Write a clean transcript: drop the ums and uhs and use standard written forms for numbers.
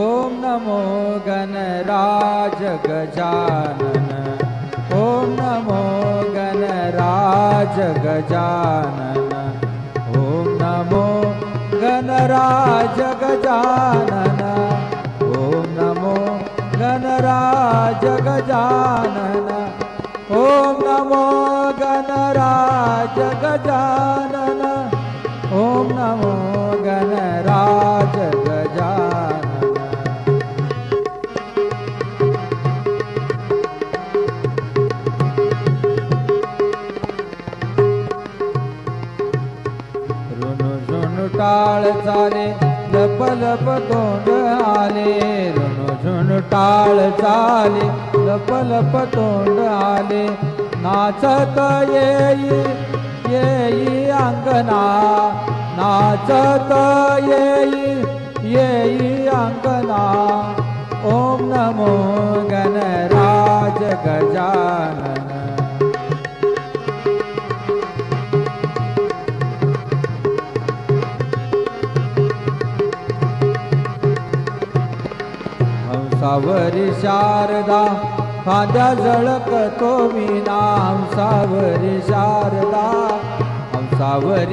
ओम नमो गणराज गजानन, ओम नमो गणराज गजानन, ओम नमो गणराज गजानन, ओम नमो गणराज गजानन, ओम नमो गणराज गजानन, ओम नमो गणराज गजानन. ऋणु टाळ चाले लप लप तोंड आले, ऋणु टाळ चाले लप लप तोंड आले, नाचत येई येई अंगना, नाचत येई येई अंगना, ओम नमो गणराज गजानन. हंसावरी शारदा खांद्या झळकतो मीना, हंसावरी शारदा हंसावरी